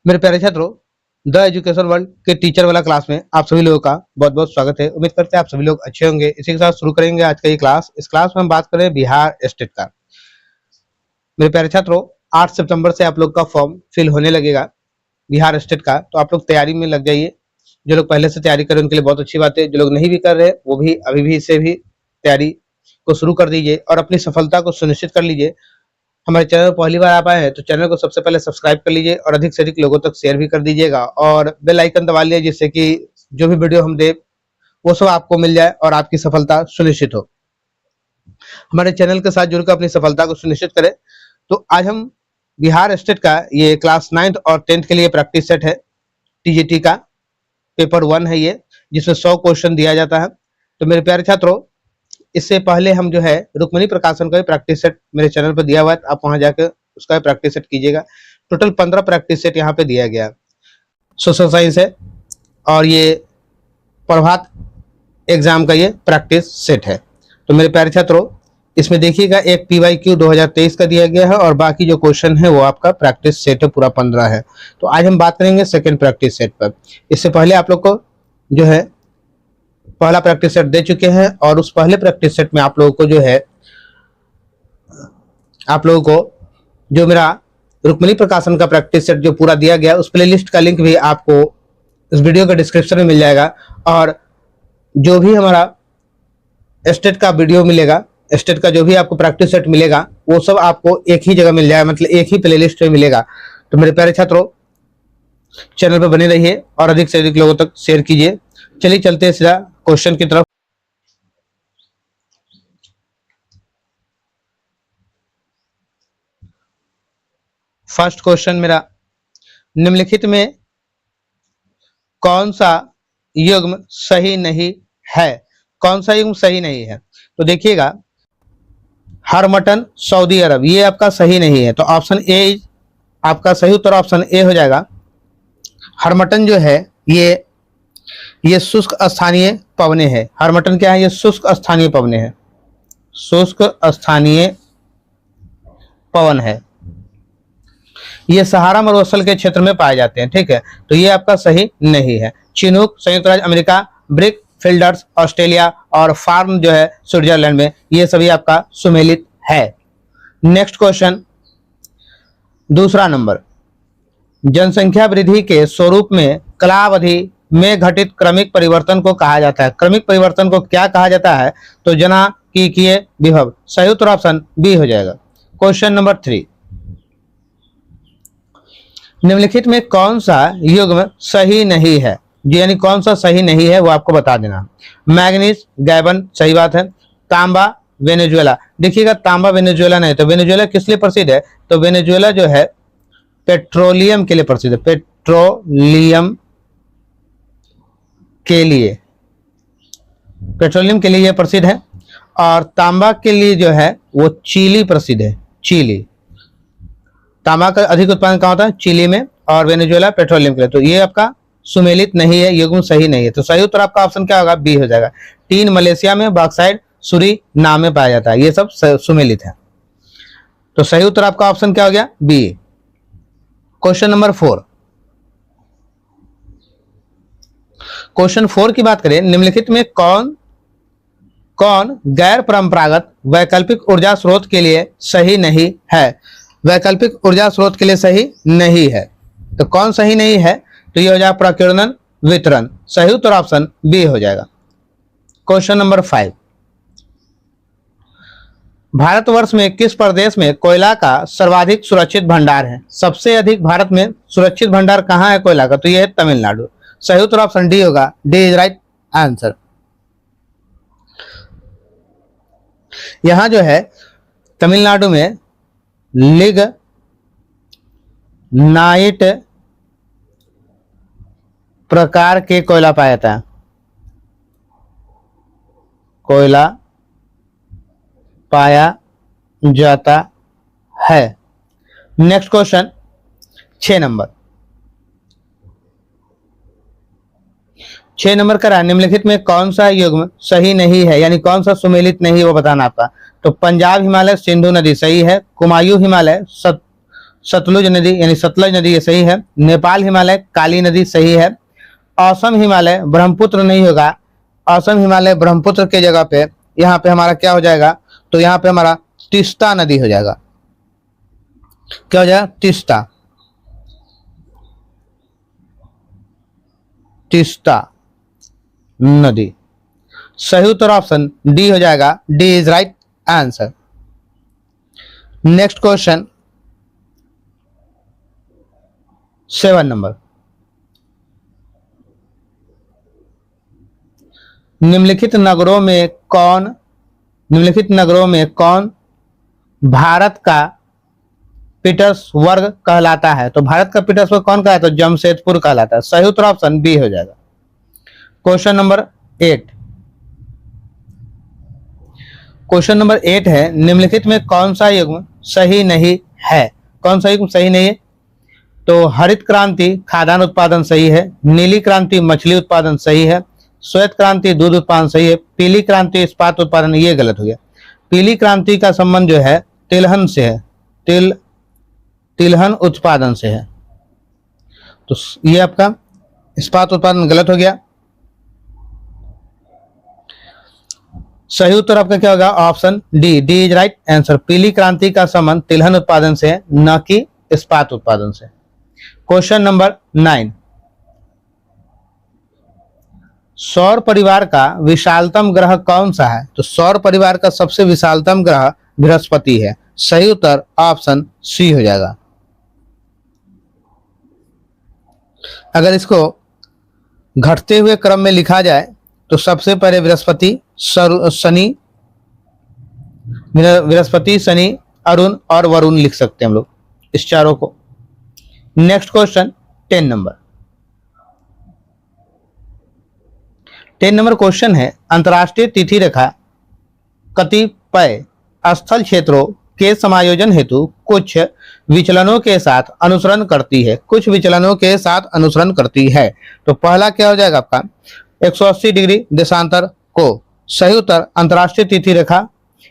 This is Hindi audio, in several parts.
मेरे प्यारे छात्रों, द एजुकेशन वर्ल्ड के टीचर वाला क्लास में आप सभी लोगों का बहुत बहुत स्वागत है। उम्मीद करते हैं आप सभी लोग अच्छे होंगे। इसी के साथ शुरू करेंगे आज का ये क्लास। इस क्लास में हम बात करें बिहार स्टेट का। मेरे प्यारे छात्रों, 8 सितंबर से आप लोग का फॉर्म फिल होने लगेगा बिहार स्टेट का, तो आप लोग तैयारी में लग जाइए। जो लोग पहले से तैयारी करें उनके लिए बहुत अच्छी बात है। जो लोग नहीं भी कर रहे वो भी अभी भी इसे भी तैयारी को शुरू कर दीजिए और अपनी सफलता को सुनिश्चित कर लीजिए। हमारे चैनल पर पहली बार आप आए हैं तो चैनल को सबसे पहले सब्सक्राइब कर लीजिए और अधिक से अधिक लोगों तक शेयर भी कर दीजिएगा और बेल आइकन दबा लीजिए, जिससे कि जो भी वीडियो हम दे वो सब आपको मिल जाए और आपकी सफलता सुनिश्चित हो। हमारे चैनल के साथ जुड़कर अपनी सफलता को सुनिश्चित करें। तो आज हम बिहार स्टेट का ये क्लास 9th और 10th के लिए प्रैक्टिस सेट है, टीजीटी का पेपर 1 है ये, जिसमें 100 क्वेश्चन दिया जाता है। तो मेरे प्यारे छात्रों, इससे पहले हम जो है रुक्मिणी प्रकाशन का प्रैक्टिस सेट मेरे चैनल पर दिया हुआ है, आप वहां जाकर उसका प्रैक्टिस सेट कीजिएगा। टोटल 15 प्रैक्टिस सेट यहाँ पे दिया गया। सोशल साइंस है और ये प्रभात एग्जाम का ये प्रैक्टिस सेट है। तो मेरे प्यारे छात्रों, इसमें देखिएगा एक PYQ 2023 का दिया गया है और बाकी जो क्वेश्चन है वो आपका प्रैक्टिस सेट है, पूरा 15 है। तो आज हम बात करेंगे सेकेंड प्रैक्टिस सेट पर। इससे पहले आप लोग को जो है पहला प्रैक्टिस सेट दे चुके हैं और उस पहले प्रैक्टिस सेट में आप लोगों को जो है जो मेरा रुक्मिणी प्रकाशन का प्रैक्टिस सेट जो पूरा दिया गया, उस प्लेलिस्ट का लिंक भी आपको इस वीडियो के डिस्क्रिप्शन में मिल जाएगा। और जो भी हमारा स्टेट का वीडियो मिलेगा, स्टेट का जो भी आपको प्रैक्टिस सेट मिलेगा, वो सब आपको एक ही जगह मिल जाएगा, मतलब एक ही प्लेलिस्ट में मिलेगा। तो मेरे प्यारे छात्रों, चैनल पर बने रहिए और अधिक से अधिक लोगों तक शेयर कीजिए। चलिए चलते हैं सीधा क्वेश्चन की तरफ। फर्स्ट क्वेश्चन मेरा, निम्नलिखित में कौन सा युग्म सही नहीं है? कौन सा युग्म सही नहीं है? तो देखिएगा, हरमटन सऊदी अरब, ये आपका सही नहीं है। तो ऑप्शन ए, आपका सही उत्तर ऑप्शन ए हो जाएगा। हरमटन जो है ये शुष्क स्थानीय पवने हैं। हरमटन क्या है? ये शुष्क स्थानीय पवने हैं, शुष्क स्थानीय पवन है। ये सहारा मरुस्थल के क्षेत्र में पाए जाते हैं, ठीक है। तो ये आपका सही नहीं है। चिनूक संयुक्त राज्य अमेरिका, ब्रिक फिल्डर्स ऑस्ट्रेलिया और फार्म जो है स्विट्जरलैंड में, ये सभी आपका सुमेलित है। नेक्स्ट क्वेश्चन, दूसरा नंबर, जनसंख्या वृद्धि के स्वरूप में कालावधि में घटित क्रमिक परिवर्तन को कहा जाता है। क्रमिक परिवर्तन को क्या कहा जाता है? तो जनांकीय विभव। सही उत्तर ऑप्शन बी हो जाएगा। क्वेश्चन नंबर 3, निम्नलिखित में कौन सा युग्म सही नहीं है? यानी कौन सा सही नहीं है वो आपको बता देना। मैग्नीज गैबन, सही बात है। तांबा वेनेजुएला, देखिएगा तांबा वेनेजुएला नहीं, तो वेनेजुएला किस लिए प्रसिद्ध है? तो वेनेजुएला जो है पेट्रोलियम के लिए प्रसिद्ध है, पेट्रोलियम के लिए यह प्रसिद्ध है। और तांबा के लिए जो है वो चिली प्रसिद्ध है, चिली। तांबा का अधिक उत्पादन कहाँ होता है? चिली में। और वेनेजुएला पेट्रोलियम के लिए। तो ये आपका सुमेलित नहीं है, युग्म सही नहीं है। तो सही उत्तर आपका ऑप्शन क्या होगा? बी हो जाएगा। टीन मलेशिया में, बॉक्साइट सूरीनाम में पाया जाता है, ये सब सुमेलित है। तो सही उत्तर आपका ऑप्शन क्या हो गया? बी। क्वेश्चन नंबर 4, क्वेश्चन 4 की बात करें, निम्नलिखित में कौन गैर परंपरागत वैकल्पिक ऊर्जा स्रोत के लिए सही नहीं है? वैकल्पिक ऊर्जा स्रोत के लिए सही नहीं है, तो कौन सही नहीं है? तो ये हो जाएगा प्रकीर्णन वितरण। सही उत्तर ऑप्शन बी हो जाएगा। क्वेश्चन नंबर 5, भारतवर्ष में किस प्रदेश में कोयला का सर्वाधिक सुरक्षित भंडार है? सबसे अधिक भारत में सुरक्षित भंडार कहां है कोयला का? तो यह है तमिलनाडु। सही उत्तर ऑप्शन डी होगा। D is right answer. यहां जो है तमिलनाडु में लिग्नाइट प्रकार के कोयला पाया जाता है, कोयला पाया जाता है। नेक्स्ट क्वेश्चन 6 नंबर, 6 नंबर का निम्नलिखित में कौन सा युग्म सही नहीं है, यानी कौन सा सुमेलित नहीं है वो बताना आपका। तो पंजाब हिमालय सिंधु नदी सही है। कुमायूं हिमालय सतलुज नदी यानी सतलज नदी ये सही है। नेपाल हिमालय काली नदी सही है। असम हिमालय ब्रह्मपुत्र नहीं होगा, असम हिमालय ब्रह्मपुत्र के जगह पे यहाँ पे हमारा क्या हो जाएगा, तो यहाँ पे हमारा तीस्ता नदी हो जाएगा। क्या हो जाएगा, तीस्ता, तीस्ता नदी। सही उत्तर ऑप्शन डी हो जाएगा, D is right answer. Next question 7 number, निम्नलिखित नगरों में कौन भारत का पीटर्सबर्ग कहलाता है। तो भारत का पीटर्सबर्ग कौन कहलाता है, तो जमशेदपुर कहलाता है। सही उत्तर ऑप्शन बी हो जाएगा। क्वेश्चन नंबर 8, क्वेश्चन नंबर 8 है, निम्नलिखित में कौन सा युग्म सही नहीं है। कौन सा युग्म सही नहीं है, तो हरित क्रांति खाद्यान्न उत्पादन सही है, नीली क्रांति मछली उत्पादन सही है, श्वेत क्रांति दूध उत्पादन सही है, पीली क्रांति इस्पात उत्पादन ये गलत हो गया। पीली क्रांति का संबंध जो है तिलहन से है, तिलहन उत्पादन से है, तो ये आपका इस्पात उत्पादन गलत हो गया। सही उत्तर आपका क्या होगा, option D, D is right answer. पीली क्रांति का संबंध तिलहन उत्पादन से है, न कि इस्पात उत्पादन से। क्वेश्चन नंबर 9, सौर परिवार का विशालतम ग्रह कौन सा है। तो सौर परिवार का सबसे विशालतम ग्रह बृहस्पति है। सही उत्तर ऑप्शन सी हो जाएगा। अगर इसको घटते हुए क्रम में लिखा जाए तो सबसे पहले बृहस्पति, शनि, अरुण और वरुण लिख सकते हैं हम लोग इस चारों को। Next question 10 number, 10 number question है, अंतर्राष्ट्रीय तिथि रेखा कतिपय स्थल क्षेत्रों के समायोजन हेतु कुछ विचलनों के साथ अनुसरण करती है, कुछ विचलनों के साथ अनुसरण करती है। तो पहला क्या हो जाएगा आपका 180 डिग्री देशांतर को। सही उत्तर अंतर्राष्ट्रीय तिथि रेखा,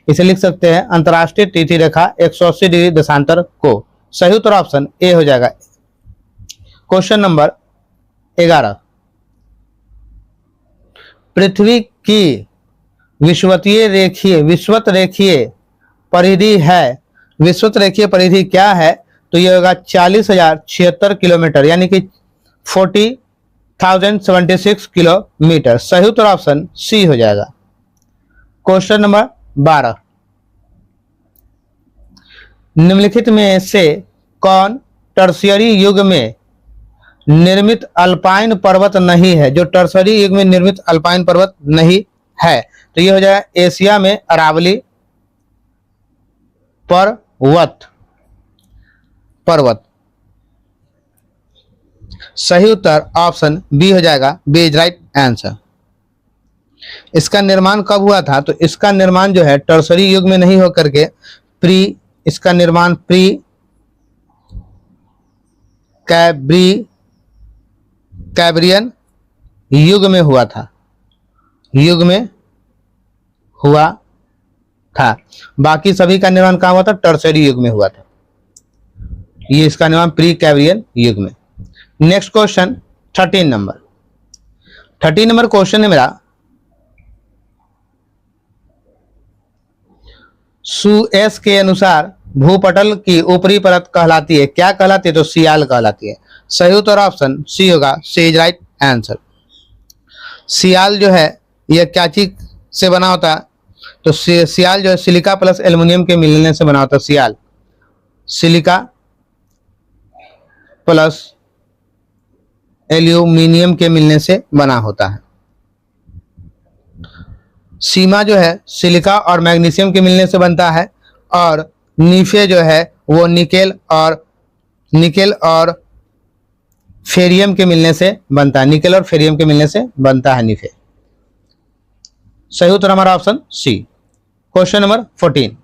इसे लिख सकते हैं अंतर्राष्ट्रीय तिथि रेखा 180 डिग्री देशांतर को। सही उत्तर ऑप्शन ए हो जाएगा। क्वेश्चन नंबर 11, पृथ्वी की विषुवत रेखीय परिधि है, विषुवत रेखीय परिधि क्या है, तो यह होगा 40,076 किलोमीटर यानी कि 40,076 किलोमीटर। सही उत्तर ऑप्शन सी हो जाएगा। क्वेश्चन नंबर 12, निम्नलिखित में से कौन टर्शियरी युग में निर्मित अल्पाइन पर्वत नहीं है। जो टर्शियरी युग में निर्मित अल्पाइन पर्वत नहीं है, तो यह हो जाएगा एशिया में अरावली पर्वत। सही उत्तर ऑप्शन बी हो जाएगा, बी इज राइट आंसर। इसका निर्माण कब हुआ था, तो इसका निर्माण जो है टर्शियरी युग में नहीं होकर के इसका निर्माण प्री कैब्रियन युग में हुआ था, बाकी सभी का निर्माण कहाँ हुआ था, टर्शियरी युग में हुआ था। ये इसका निर्माण प्री कैब्रियन युग में। Next question 13 number, 13 number question है मेरा, सुएस के अनुसार भूपटल की ऊपरी परत कहलाती है, क्या कहलाती है, तो सियाल कहलाती है। सही उत्तर ऑप्शन सी होगा, सी इज राइट आंसर। सियाल जो है यह क्या चीज से बना होता है, तो सियाल जो है सिलिका प्लस एल्युमिनियम के मिलने से बना होता है। सिलिका प्लस एल्यूमिनियम के मिलने से बना होता है। सीमा जो है सिलिका और मैग्नीशियम के मिलने से बनता है, और नीफे जो है वो निकेल और फेरियम के मिलने से बनता है, निकेल और फेरियम के मिलने से बनता है नीफे। सही उत्तर हमारा ऑप्शन सी। क्वेश्चन नंबर 14,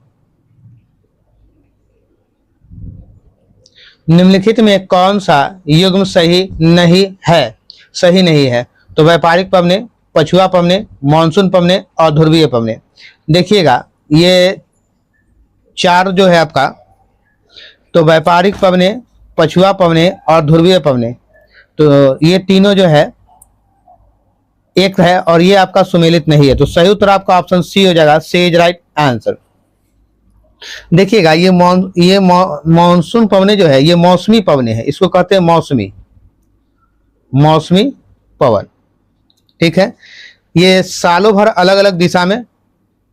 निम्नलिखित में कौन सा युग्म सही नहीं है, तो व्यापारिक पवने, पछुआ पवने, मानसून पवने और ध्रुवीय पवने। देखिएगा ये चार जो है आपका तो व्यापारिक पवने, पछुआ पवने और ध्रुवीय पवने, तो ये तीनों जो है एक है और ये आपका सुमेलित नहीं है। तो सही उत्तर आपका ऑप्शन सी हो जाएगा, सी इज राइट आंसर। देखिएगा ये मानसून पवने जो है ये मौसमी पवने हैं, इसको कहते हैं मौसमी मौसमी पवन। ठीक है, ये सालों भर अलग अलग दिशा में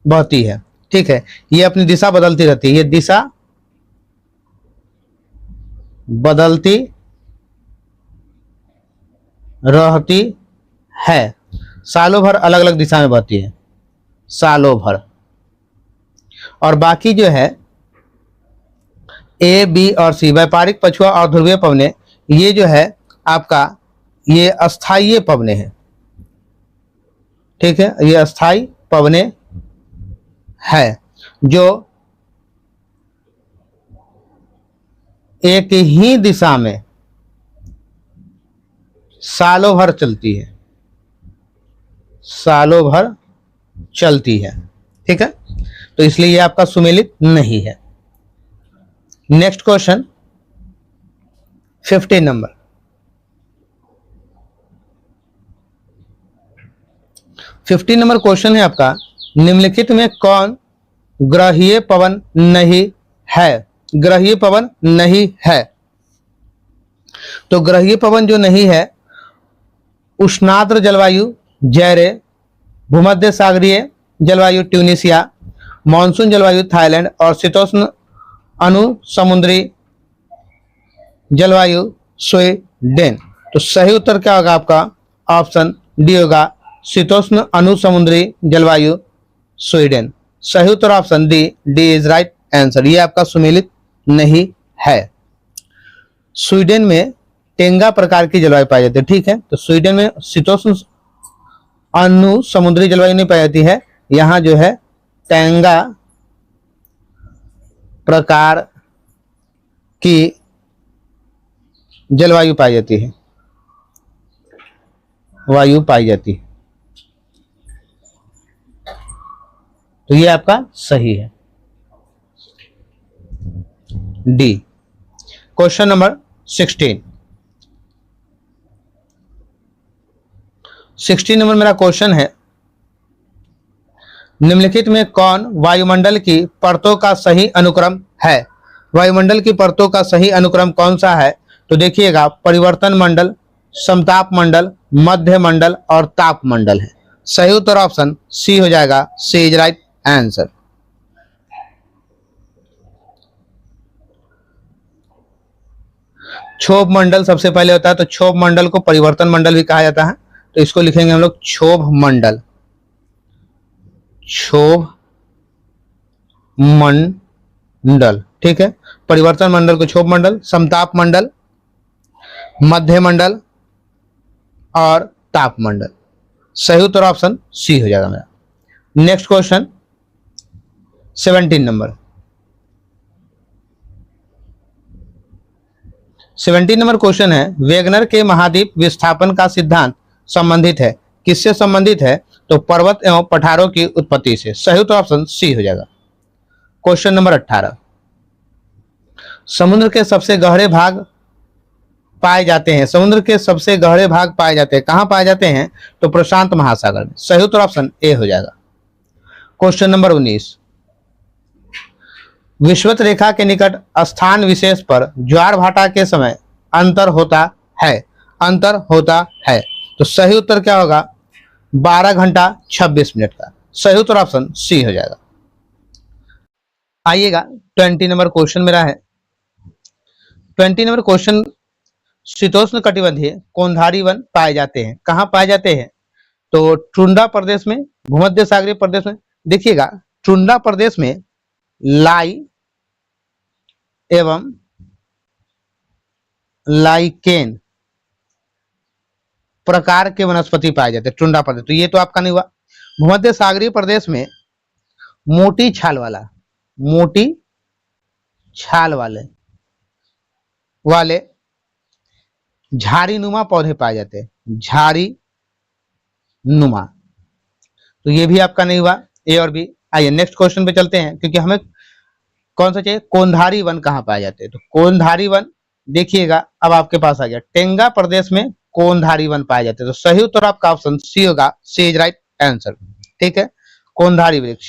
बहती है। ठीक है, ये अपनी दिशा बदलती रहती है, ये दिशा बदलती रहती है, सालों भर अलग अलग दिशा में बहती है, सालों भर। और बाकी जो है ए, बी और सी, व्यापारिक, पछुआ और ध्रुवीय पवने, ये जो है आपका ये अस्थायी पवने हैं। ठीक है, ये अस्थायी पवने है जो एक ही दिशा में सालों भर चलती है, सालों भर चलती है। ठीक है, तो इसलिए ये आपका सुमेलित नहीं है। Next question 15 number. 15 number question है आपका, निम्नलिखित में कौन ग्रहीय पवन नहीं है? ग्रहीय पवन नहीं है। तो ग्रहीय पवन जो नहीं है, उष्णाद्र जलवायु जैरे, भूमध्य सागरीय जलवायु ट्यूनिसिया, मानसून जलवायु थाईलैंड और शीतोष्ण अनु समुद्री जलवायु स्वीडन। तो सही उत्तर क्या होगा आपका? ऑप्शन डी होगा, शीतोष्ण अनु समुद्री जलवायु स्वीडन। सही उत्तर option D, D is right answer. ये आपका सुमेलित नहीं है। स्वीडन में टेंगा प्रकार की जलवायु पाई जाती है। ठीक है, तो स्वीडन में शीतोष्ण अनु समुद्री जलवायु नहीं पाई जाती है, यहाँ जो है टेंगा प्रकार की जलवायु पाई जाती है, वायु पाई जाती है। तो ये आपका सही है, डी। क्वेश्चन नंबर 16 नंबर मेरा क्वेश्चन है, निम्नलिखित में कौन वायुमंडल की परतों का सही अनुक्रम है? वायुमंडल की परतों का सही अनुक्रम कौन सा है? तो देखिएगा, परिवर्तन मंडल, समताप मंडल, मध्य मंडल और ताप मंडल है। सही उत्तर ऑप्शन सी हो जाएगा, सी इज राइट आंसर। क्षोभ मंडल सबसे पहले होता है, तो क्षोभ मंडल को परिवर्तन मंडल भी कहा जाता है, तो इसको लिखेंगे हम लोग क्षोभ मंडल, क्षोभ मंडल। ठीक है, परिवर्तन मंडल को क्षोभ मंडल, समताप मंडल, मध्य मंडल और ताप मंडल। सही उत्तर ऑप्शन सी हो जाएगा मेरा। Next question 17 number. 17 number question है, वेगनर के महाद्वीप विस्थापन का सिद्धांत संबंधित है, किससे संबंधित है? तो पर्वत एवं पठारों की उत्पत्ति से। सही उत्तर ऑप्शन सी हो जाएगा। क्वेश्चन नंबर 18, समुद्र के सबसे गहरे भाग पाए जाते हैं, समुद्र के सबसे गहरे भाग पाए जाते हैं, कहां पाए जाते हैं? तो प्रशांत महासागर में। सही उत्तर ऑप्शन ए हो जाएगा। क्वेश्चन नंबर 19, विषुवत रेखा के निकट स्थान विशेष पर ज्वार भाटा के समय अंतर होता है, अंतर होता है। तो सही उत्तर क्या होगा? 12 घंटा 26 मिनट का। सही उत्तर ऑप्शन सी हो जाएगा। आइएगा 20 नंबर क्वेश्चन मेरा है। 20 नंबर क्वेश्चन, शीतोष्ण कटिबंधीय कोंधारी वन पाए जाते हैं, कहां पाए जाते हैं? तो टुंड्रा प्रदेश में, भूमध्य सागरीय प्रदेश में। देखिएगा, टुंड्रा प्रदेश में लाई एवं लाइकेन प्रकार के वनस्पति पाए जाते हैं टुंड्रा प्रदेश, तो ये तो आपका नहीं हुआ। भूमध्य सागरीय प्रदेश में मोटी छाल वाला, मोटी छाल वाले झाड़ी नुमा पौधे पाए जाते हैं, झाड़ी नुमा, तो ये भी आपका नहीं हुआ, ए और बी। आइए नेक्स्ट क्वेश्चन पे चलते हैं, क्योंकि हमें कौन सा चाहिए? कोंधारी वन कहाँ पाए जाते हैं? तो कोंधारी वन देखिएगा अब आपके पास आ गया, टेंगा प्रदेश में कोंधारी वन पाए जाते हैं। तो सही उत्तर आपका ऑप्शन सी होगा, सी इज राइट आंसर। ठीक है, कोंधारी वृक्ष,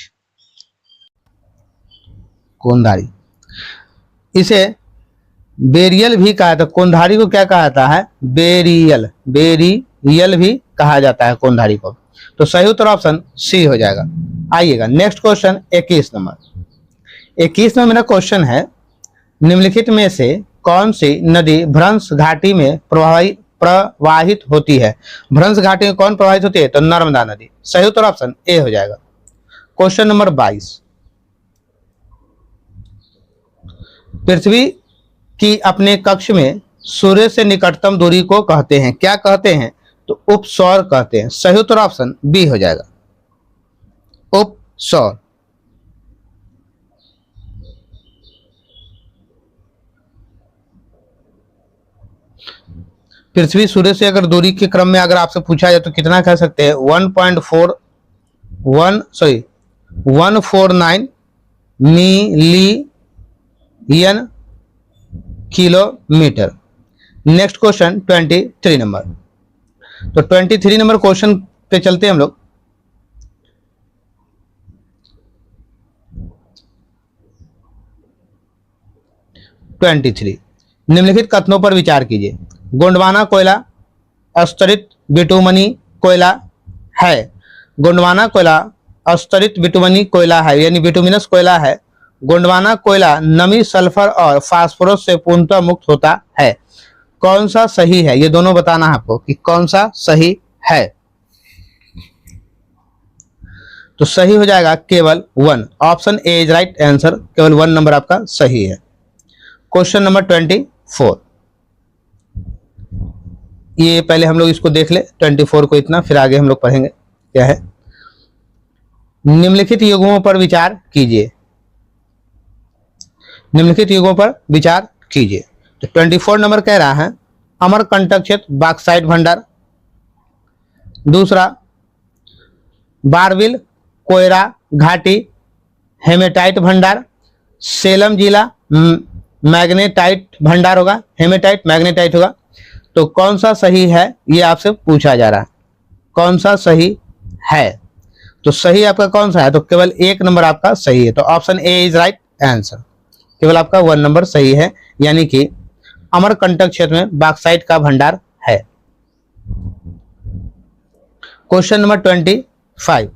कोंधारी, इसे बेरियल भी कहा जाता है। कोंधारी को क्या कहा जाता है? बेरियल, बेरियल भी कहा जाता है कोंधारी को। तो सही उत्तर ऑप्शन सी हो जाएगा। आइएगा नेक्स्ट क्वेश्चन 21 नंबर। 21 में मेरा क्वेश्चन है, निम्नलिखित में से कौन सी नदी भ्रंश घाटी में प्रवाहित होती है? भ्रंश घाटी में कौन प्रवाहित होती है? तो नर्मदा नदी। सही उत्तर ऑप्शन ए हो जाएगा। क्वेश्चन नंबर 22, पृथ्वी की अपने कक्ष में सूर्य से निकटतम दूरी को कहते हैं, क्या कहते हैं? तो उपसौर कहते हैं। सही उत्तर ऑप्शन बी हो जाएगा, उपसौर। पृथ्वी सूर्य से अगर दूरी के क्रम में अगर आपसे पूछा जाए तो कितना कह सकते हैं? 149 million kilometre. Next question 23 number. तो 23 नंबर क्वेश्चन पे चलते हैं हम लोग। निम्नलिखित कथनों पर विचार कीजिए। गोंडवाना कोयला स्तरित बिटुमनी कोयला है। गोंडवाना कोयला स्तरित बिटुमनी कोयला है, यानी बिटुमिनस कोयला है। गोंडवाना कोयला नमी, सल्फर और फास्फोरस से पूर्णतः मुक्त होता है। कौन सा सही है? ये दोनों बताना है आपको कि कौन सा सही है। तो सही हो जाएगा केवल 1, option A is right answer. केवल 1 नंबर आपका सही है। क्वेश्चन नंबर 24, ये पहले हम लोग इसको देख ले 24 को इतना, फिर आगे हम लोग पढ़ेंगे क्या है। निम्नलिखित युग्मों पर विचार कीजिए। निम्नलिखित युगों पर विचार कीजिए। तो 24 नंबर कह रहा है अमरकंटक क्षेत्र बॉक्साइट भंडार। दूसरा बारविल कोयरा घाटी हेमेटाइट भंडार। सेलम जिला मैग्नेटाइट भंडार होगा, हेमेटाइट मैग्नेटाइट होगा। तो कौन सा सही है ये आपसे पूछा जा रहा है, कौन सा सही है। तो सही आपका कौन सा है? तो केवल 1 नंबर आपका सही है। तो option A is right answer. केवल आपका 1 नंबर सही है, यानी कि अमरकंटक क्षेत्र में बॉक्साइट का भंडार है। क्वेश्चन नंबर 25,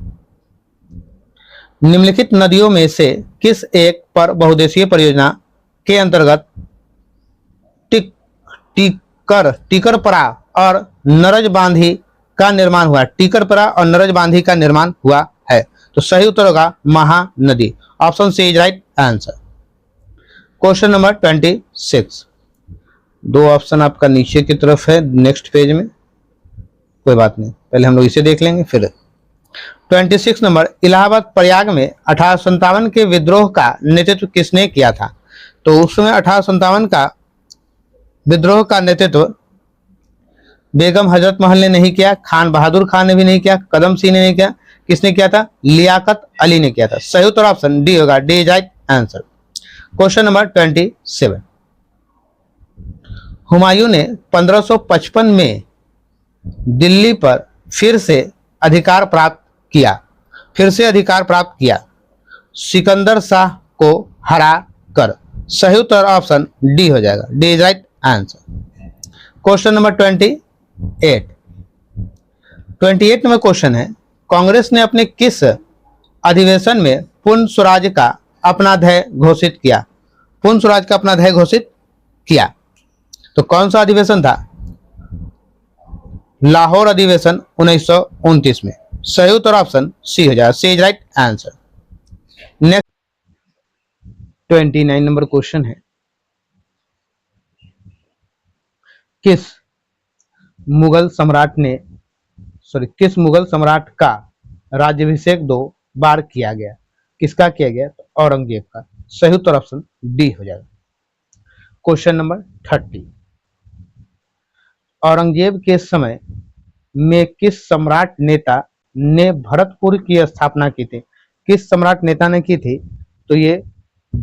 निम्नलिखित नदियों में से किस एक पर बहुउद्देशीय परियोजना के अंतर्गत टिकरपरा और नरज बांधी का निर्माण हुआ? टिकरपरा और नरज बांधी का निर्माण हुआ है। तो सही उत्तर होगा Mahanadi, option C is right answer. Question number 26, 2 option आपका नीचे की तरफ है नेक्स्ट पेज में, कोई बात नहीं, पहले हम लोग इसे देख लेंगे फिर। 26 नंबर, इलाहाबाद प्रयाग में 1857 के विद्रोह का नेतृत्व किसने किया था? तो उस समय 1857 का विद्रोह का नेतृत्व बेगम हजरत महल ने नहीं किया, खान बहादुर खान ने भी नहीं किया, कदम सिंह ने नहीं किया, किसने किया था? लियाकत अली ने किया था। सही उत्तर ऑप्शन डी होगा, D is right answer. Question number 27, Humayun ने 1555 में दिल्ली पर फिर से अधिकार प्राप्त किया, सिकंदर शाह को हरा कर। सही उत्तर ऑप्शन डी हो जाएगा, D is right answer. Question number 28 number question है, कांग्रेस ने अपने किस अधिवेशन में पूर्ण स्वराज का अपना ध्येय घोषित किया? पूर्ण स्वराज का अपना ध्येय घोषित किया, तो कौन सा अधिवेशन था? लाहौर अधिवेशन 1929 में। सही उत्तर ऑप्शन सी हो जाएगा, C is right answer. Next 29 number question है, किस मुगल सम्राट का राज्याभिषेक 2 बार किया गया? किसका किया गया? तो औरंगजेब का। सही उत्तर ऑप्शन डी हो जाएगा। क्वेश्चन नंबर 30, औरंगजेब के समय में किस सम्राट नेता ने भरतपुर की स्थापना की थी? किस सम्राट नेता ने की थी? तो ये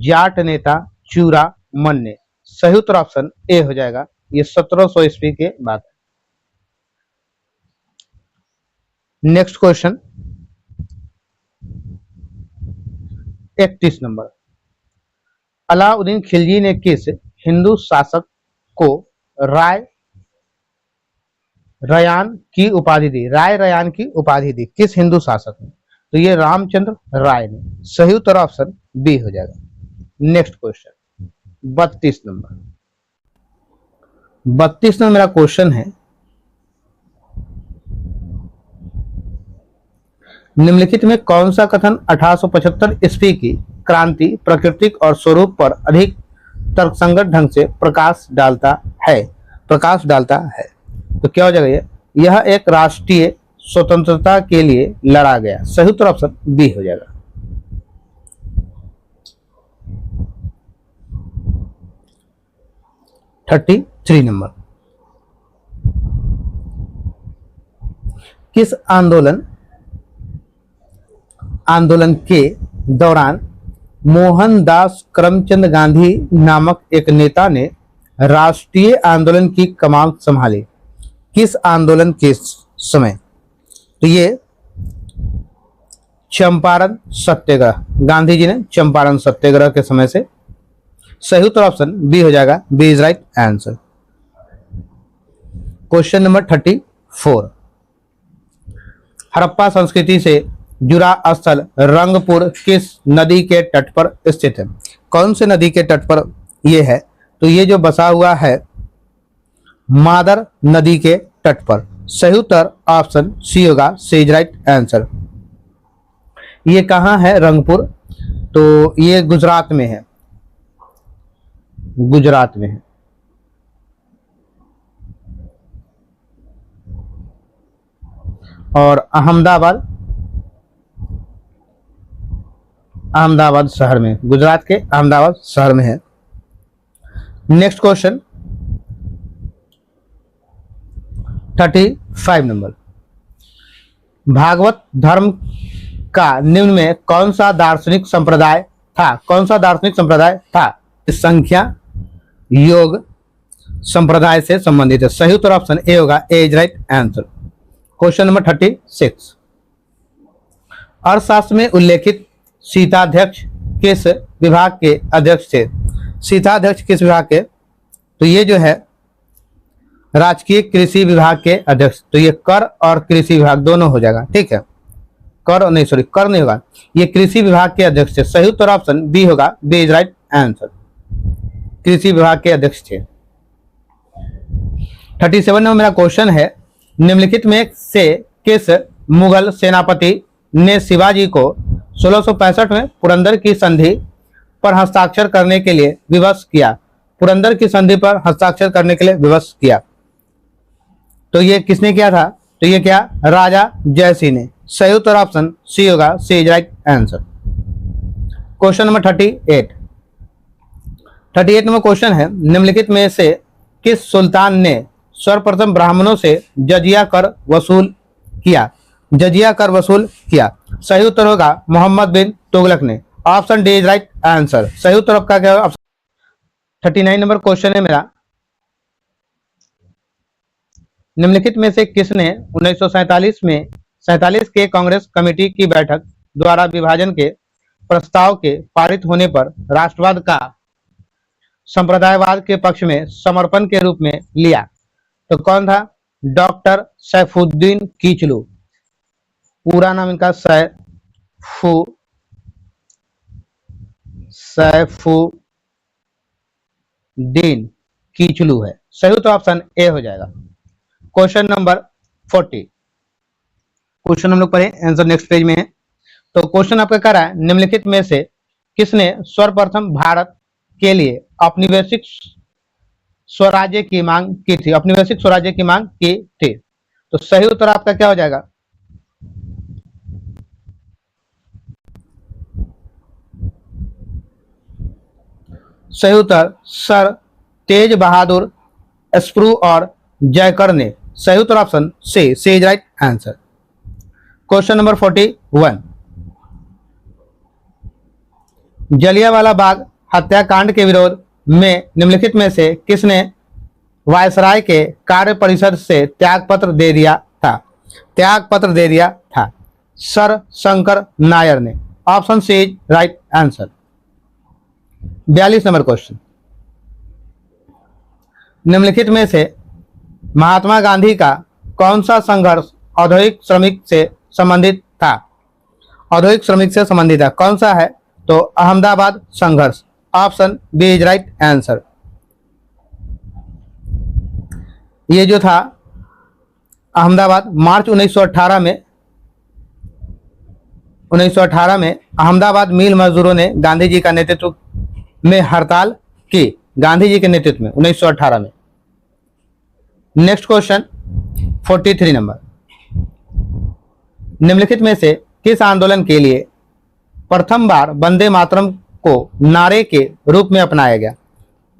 जाट नेता चूरा मन ने। सही उत्तर ऑप्शन ए हो जाएगा। ये 1700 ईस्वी के बाद। Next question 31 number. Alauddin Khilji ने किस हिंदू शासक को राय रयान की उपाधि दी? राय रयान की उपाधि दी किस हिंदू शासक ने? तो ये रामचंद्र राय ने। सही उत्तर ऑप्शन बी हो जाएगा। Next question 32 number. 32 नंबर मेरा क्वेश्चन है, निम्नलिखित में कौन सा कथन 1875 ईस्वी की क्रांति प्राकृतिक और स्वरूप पर अधिक तर्कसंगत ढंग से प्रकाश डालता है? तो क्या हो जाएगा ये? यह एक राष्ट्रीय स्वतंत्रता के लिए लड़ा गया। सही उत्तर ऑप्शन बी हो जाएगा। Thirty three number. किस आंदोलन के दौरान मोहनदास करमचंद गांधी नामक एक नेता ने राष्ट्रीय आंदोलन की कमान संभाली? किस आंदोलन के समय? तो ये चंपारण सत्याग्रह, गांधी जी ने चंपारण सत्याग्रह के समय से। सही उत्तर ऑप्शन बी हो जाएगा। B is right answer. Question number 34। Harappa संस्कृति से जुड़ा स्थल रंगपुर किस नदी के तट पर स्थित है? कौन से नदी के तट पर यह है? तो ये जो बसा हुआ है मादर नदी के तट पर। सही उत्तर ऑप्शन सी होगा। C is right answer. ये कहाँ है रंगपुर? तो ये गुजरात में है। गुजरात में है। और अहमदाबाद शहर में, गुजरात के अहमदाबाद शहर में है। Next question 35 number. भागवत धर्म का निम्न में कौन सा दार्शनिक संप्रदाय था? कौन सा दार्शनिक संप्रदाय था? संख्या योग संप्रदाय से संबंधित है। सही उत्तर ऑप्शन ए होगा। A is right answer. Question number 36। अर्थशास्त्र में उल्लेखित सीताध्यक्ष किस विभाग के अध्यक्ष थे? सीताध्यक्ष किस विभाग के? तो ये जो है राजकीय कृषि विभाग के अध्यक्ष। तो ये कर और कृषि विभाग दोनों हो जाएगा। ठीक है, कर नहीं होगा, ये कृषि विभाग के अध्यक्ष थे। सही उत्तर ऑप्शन बी होगा। B is right answer. कृषि विभाग के अध्यक्ष थे। 37 नंबर मेरा क्वेश्चन है, निम्नलिखित में से किस मुगल सेनापति ने शिवाजी को 1665 में पुरंदर की संधि पर हस्ताक्षर करने के लिए विवश किया? पुरंदर की संधि पर हस्ताक्षर करने के लिए विवश किया। तो ये किसने किया था? तो ये क्या? राजा जयसिंह ने। सही उत्तर ऑप्शन सी होगा। C is right answer. Question number 38 number question है, निम्नलिखित में से किस सुल्तान ने सर्वप्रथम ब्राह्मणों से जजिया कर वसूल किया? सही उत्तर होगा मोहम्मद बिन तुगलक ने। Option D is right answer. सही उत्तर आपका क्या होगा? 39 नंबर क्वेश्चन है मेरा, निम्नलिखित में से किसने 1947 के कांग्रेस कमेटी की बैठक द्वारा विभाजन के प्रस्ताव के पारित होने पर राष्ट्रवाद का संप्रदायवाद के पक्ष में समर्पण के रूप में लिया? तो कौन था? डॉक्टर सैफुद्दीन किचलू। पूरा नाम इनका सैफुद्दीन किचलू है। सही उत्तर ऑप्शन ए हो जाएगा। Question number 40। क्वेश्चन हम लोग पढ़े, आंसर नेक्स्ट पेज में है। तो क्वेश्चन आपका कह रहा है, निम्नलिखित में से किसने सर्वप्रथम भारत के लिए औपनिवेशिक स्वराज्य की मांग की थी? औपनिवेशिक स्वराज्य की मांग की थी। तो सही उत्तर आपका क्या हो जाएगा? सही उत्तर सर तेज बहादुर स्प्रू और जयकर ने। सही उत्तर option C is right answer. Question number 41। Jallianwala Bagh हत्याकांड के विरोध में निम्नलिखित में से किसने वायसराय के कार्य परिषद से त्यागपत्र दे दिया था? त्यागपत्र दे दिया था सर शंकर नायर ने। Option C is right answer. 42 number question, निम्नलिखित में से महात्मा गांधी का कौन सा संघर्ष औद्योगिक श्रमिक से संबंधित था? औद्योगिक श्रमिक से संबंधित था, कौन सा है? तो अहमदाबाद संघर्ष। Option B is right answer. ये जो था अहमदाबाद, मार्च 1918 में अहमदाबाद मिल मजदूरों ने गांधी जी का नेतृत्व में हड़ताल की, गांधी जी के नेतृत्व में 1918 में। नेक्स्ट क्वेश्चन 43 नंबर, निम्नलिखित में से किस आंदोलन के लिए प्रथम बार वंदे मातरम को नारे के रूप में अपनाया गया?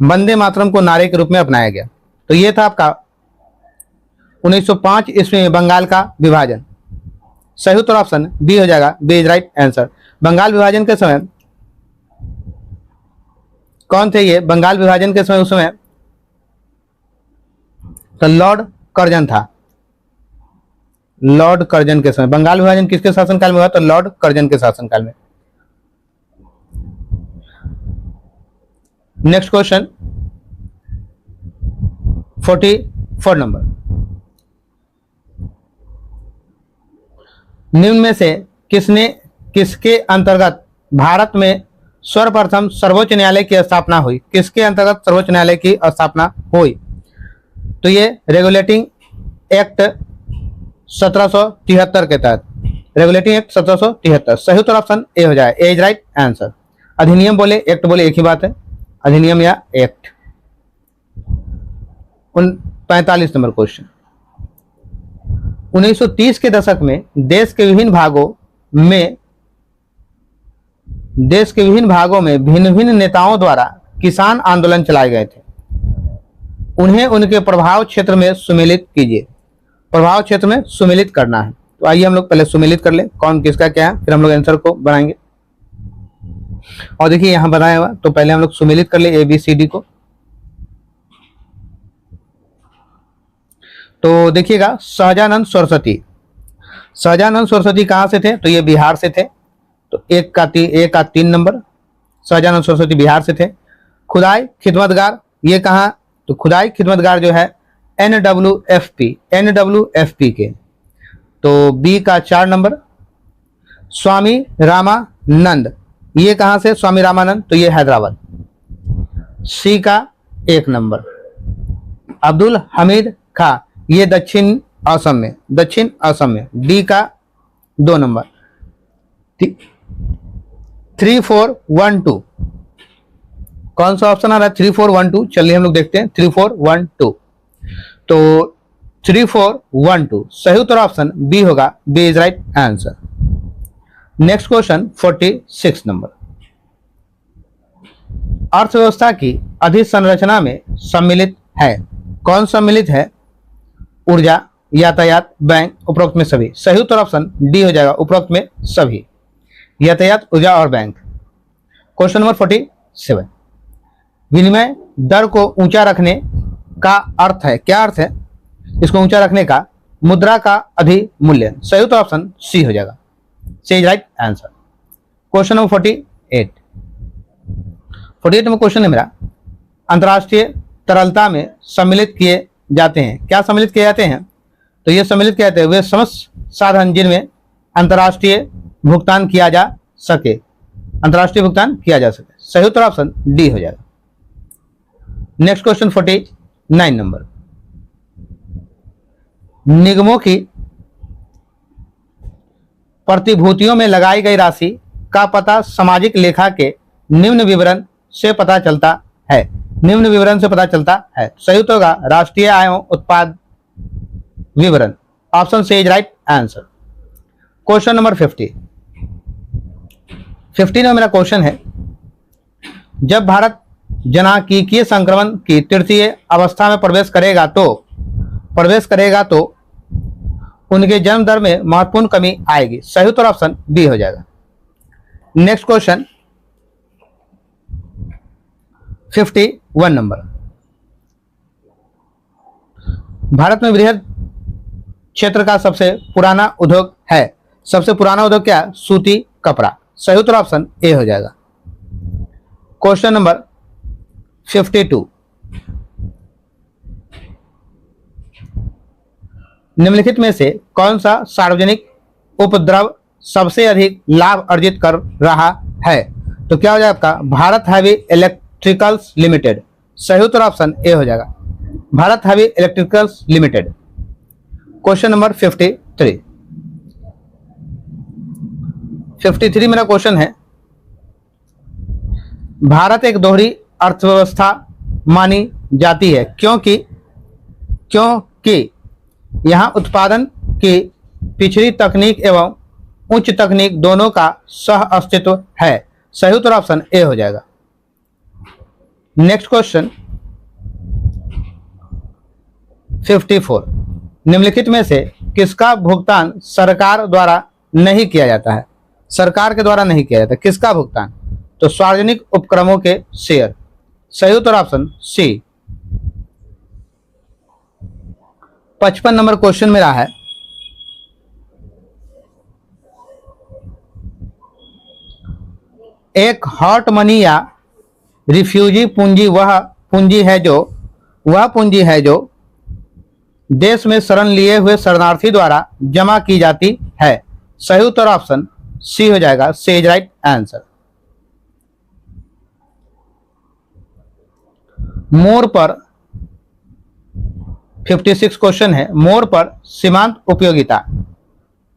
वंदे मातरम को नारे के रूप में अपनाया गया, तो यह था आपका 1905 ईस्वी में बंगाल का विभाजन। सही उत्तर ऑप्शन बी हो जाएगा, B is right answer. Bengal विभाजन के समय कौन थे ये? बंगाल विभाजन के समय उस समय तो लॉर्ड कर्जन था। लॉर्ड कर्जन के समय बंगाल विभाजन किसके शासनकाल में हुआ? तो लॉर्ड कर्जन के शासनकाल में। नेक्स्ट क्वेश्चन 44 नंबर, निम्न में से किसके अंतर्गत भारत में सर्वप्रथम सर्वोच्च न्यायालय की स्थापना हुई? किसके अंतर्गत सर्वोच्च न्यायालय की स्थापना हुई? तो ये रेगुलेटिंग एक्ट 1773 के तहत, रेगुलेटिंग एक्ट 1773। सही उत्तर ऑप्शन ए हो जाए, ए इज राइट आंसर। अधिनियम बोले एक्ट बोले एक ही बात है, अधिनियम या एक्ट। 45 नंबर क्वेश्चन, 1930 के दशक में देश के विभिन्न भागों में भिन्न भिन्न नेताओं द्वारा किसान आंदोलन चलाए गए थे। उन्हें उनके प्रभाव क्षेत्र में सुमेलित कीजिए। प्रभाव क्षेत्र में सुमेलित करना है, तो आइए हम लोग पहले सुमेलित कर ले कौन किसका क्या है, फिर हम लोग आंसर को बनाएंगे। और देखिए यहां बनाया हुआ, तो पहले हम लोग सुमेलित कर ले ABCD को। तो देखिएगा सहजानंद सरस्वती, सहजानंद सरस्वती कहां से थे? तो ये बिहार से थे, तो एक का 3 नंबर, सहजानंद सरस्वती बिहार से थे। खुदाई खिदमतगार, ये कहां? तो खुदाई खिदमतगार जो है NWFP के, तो बी का 4 नंबर। स्वामी रामानंद, ये कहां से? स्वामी रामानंद, तो ये हैदराबाद, सी का 1 नंबर। अब्दुल हमीद खां, ये दक्षिण असम में, डी का 2 नंबर। 3412 कौन सा ऑप्शन आ रहा है? 3412, चलिए हम लोग देखते हैं 3412। तो 3412 सही उत्तर ऑप्शन बी होगा, B is right answer. Next question 46 number, अर्थव्यवस्था की अधिसंरचना में सम्मिलित है, कौन सम्मिलित है? ऊर्जा, यातायात, बैंक, उपरोक्त में सभी। सही उत्तर ऑप्शन डी हो जाएगा, उपरोक्त में सभी, यातायात, ऊर्जा और बैंक। क्वेश्चन नंबर 47, विनिमय दर को ऊंचा रखने का अर्थ है, क्या अर्थ है इसको ऊंचा रखने का? मुद्रा का अधिमूल्यन। सही उत्तर ऑप्शन सी हो जाएगा, C is right answer. Question number 48 number question है मेरा, अंतर्राष्ट्रीय तरलता में सम्मिलित किए जाते हैं, क्या सम्मिलित किए जाते हैं? तो ये सम्मिलित किए जाते हैं वे समस्त साधन जिनमें अंतर्राष्ट्रीय भुगतान किया जा सके, अंतर्राष्ट्रीय भुगतान किया जा सके। सही उत्तर ऑप्शन डी हो जाएगा। नेक्स्ट क्वेश्चन 49 नंबर, निगमों की प्रतिभूतियों में लगाई गई राशि का पता सामाजिक लेखा के निम्न विवरण से पता चलता है, निम्न विवरण से पता चलता है। सही उत्तर होगा राष्ट्रीय आय एवं उत्पाद विवरण, option C is right answer. Question number 50 में मेरा क्वेश्चन है, जब भारत जनांकीय संक्रमण की तृतीय अवस्था में प्रवेश करेगा तो उनके जन्म दर में महत्वपूर्ण कमी आएगी। सही उत्तर ऑप्शन बी हो जाएगा। नेक्स्ट क्वेश्चन 51 नंबर, भारत में बृहद क्षेत्र का सबसे पुराना उद्योग है। सबसे पुराना उद्योग क्या है? सूती कपड़ा। सही उत्तर ऑप्शन ए हो जाएगा। क्वेश्चन नंबर 52, निम्नलिखित में से कौन सा सार्वजनिक उपद्रव सबसे अधिक लाभ अर्जित कर रहा है? तो क्या हो जाएगा आपका? Bharat heavy electricals limited. सही उत्तर ऑप्शन ए हो जाएगा, Bharat heavy electricals limited. Question number 53, 53 मेरा क्वेश्चन है, भारत एक दोहरी अर्थव्यवस्था मानी जाती है क्योंकि यहां उत्पादन की पिछड़ी तकनीक एवं उच्च तकनीक दोनों का सह अस्तित्व है। सही उत्तर ऑप्शन ए हो जाएगा। नेक्स्ट क्वेश्चन 54, निम्नलिखित में से किसका भुगतान सरकार द्वारा नहीं किया जाता है? सरकार के द्वारा नहीं किया जाता, किसका भुगतान? तो सार्वजनिक उपक्रमों के शेयर। सही उत्तर ऑप्शन सी। 55 नंबर क्वेश्चन मेरा है, एक हॉट मनी या रिफ्यूजी पूंजी वह पूंजी है जो देश में शरण लिए हुए शरणार्थी द्वारा जमा की जाती है। सही उत्तर ऑप्शन सी हो जाएगा, सी इज राइट आंसर। मोर पर 56 क्वेश्चन है, मोर पर सीमांत उपयोगिता।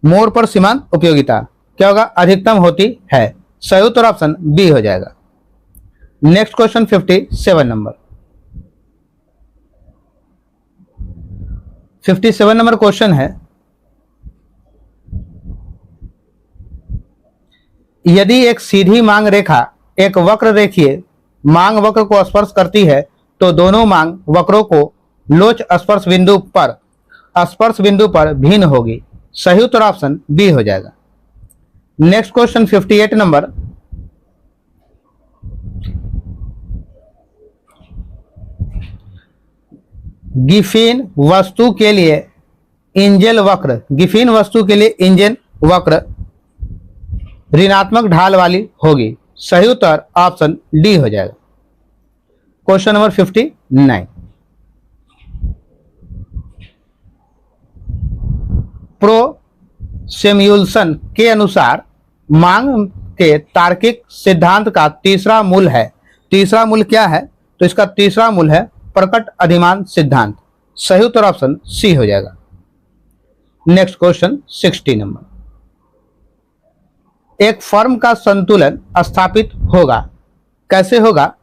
मोर पर सीमांत उपयोगिता क्या होगा? अधिकतम होती है। सही उत्तर ऑप्शन बी हो जाएगा। Next question 57 number, 57 number question है, यदि एक सीधी मांग रेखा एक वक्र रेखीय मांग वक्र को स्पर्श करती है तो दोनों मांग वक्रों को लोच स्पर्श बिंदु पर भिन्न होगी। सही उत्तर ऑप्शन बी हो जाएगा। नेक्स्ट क्वेश्चन 58 नंबर, गिफिन वस्तु के लिए इंजन वक्र ऋणात्मक ढाल वाली होगी। सही उत्तर ऑप्शन डी हो जाएगा। क्वेश्चन नंबर 59, प्रो-सेम्युल्सन के अनुसार मांग के तार्किक सिद्धांत का तीसरा मूल है। तीसरा मूल क्या है? तो इसका तीसरा मूल है प्रकट अधिमान सिद्धांत। सही उत्तर ऑप्शन सी हो जाएगा। नेक्स्ट क्वेश्चन 60 नंबर, एक फर्म का संतुलन स्थापित होगा, कैसे होगा?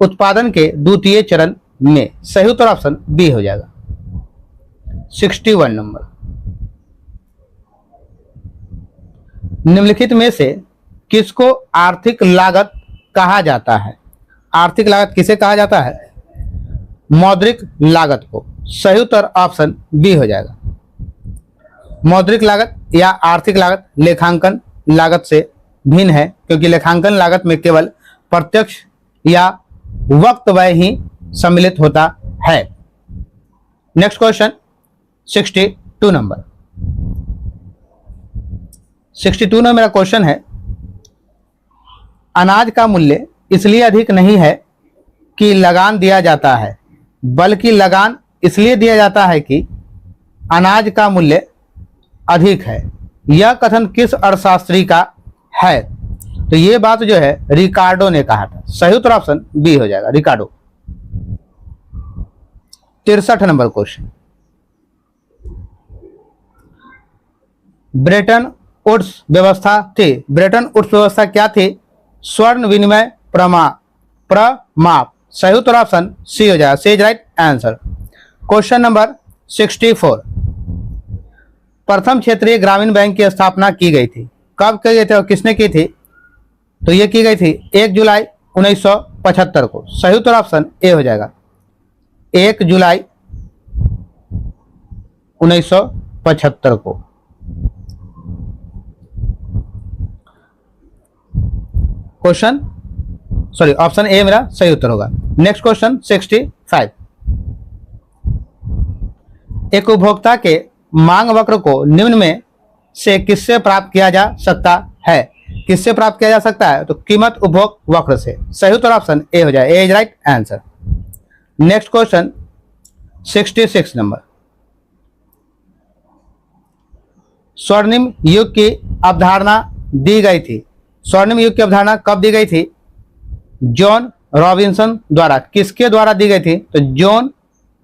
उत्पादन के द्वितीय चरण में। सही उत्तर ऑप्शन बी हो जाएगा। 61 नंबर, निम्नलिखित में से किसको आर्थिक लागत कहा जाता है? आर्थिक लागत किसे कहा जाता है? मौद्रिक लागत को। सही उत्तर ऑप्शन बी हो जाएगा। मौद्रिक लागत या आर्थिक लागत लेखांकन लागत से भिन्न है क्योंकि लेखांकन लागत में केवल प्रत्यक्ष या वक्त व्यय ही सम्मिलित होता है। नेक्स्ट क्वेश्चन 62 नंबर, 62 में मेरा क्वेश्चन है, अनाज का मूल्य इसलिए अधिक नहीं है कि लगान दिया जाता है, बल्कि लगान इसलिए दिया जाता है कि अनाज का मूल्य अधिक है। यह कथन किस अर्थशास्त्री का है? तो ये बात जो है रिकार्डो ने कहा था। सही उत्तर ऑप्शन बी हो जाएगा, रिकार्डो। 63 नंबर क्वेश्चन, ब्रेटन वुड्स व्यवस्था थी। ब्रेटन वुड्स व्यवस्था क्या थी? स्वर्ण विनिमय प्रमाप। सही उत्तर ऑप्शन सी हो जाएगा, C is right answer. Question number 64, प्रथम क्षेत्रीय ग्रामीण बैंक की स्थापना की गई थी, कब की गई थी और किसने की थी? तो ये की गई थी 1 जुलाई 1975 को। सही उत्तर ऑप्शन ए हो जाएगा, 1 जुलाई 1975 को। क्वेश्चन सॉरी, ऑप्शन ए मेरा सही उत्तर होगा। Next question 65। एक उपभोक्ता के मांग वक्र को निम्न में से किससे प्राप्त किया जा सकता है? किससे प्राप्त किया जा सकता है? तो कीमत उपभोग वक्र से। सही उत्तर ऑप्शन ए हो जाए, A is right answer. Next question 66 number. स्वर्णिम युग की अवधारणा दी गई थी। स्वर्णिम युग की अवधारणा कब दी गई थी? जॉन रॉबिन्सन द्वारा। किसके द्वारा दी गई थी? तो जॉन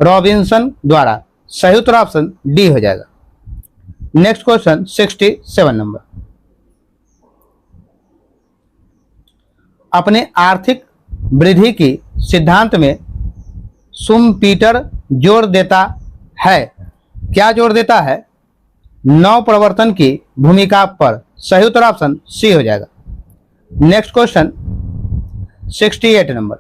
रॉबिन्सन द्वारा। सही उत्तर ऑप्शन डी हो जाएगा। Next question 67 number. अपने आर्थिक वृद्धि की सिद्धांत में शुम्पीटर जोर देता है। क्या जोर देता है? नव प्रवर्तन की भूमिका पर। सही उत्तर ऑप्शन सी हो जाएगा। Next question 68 number.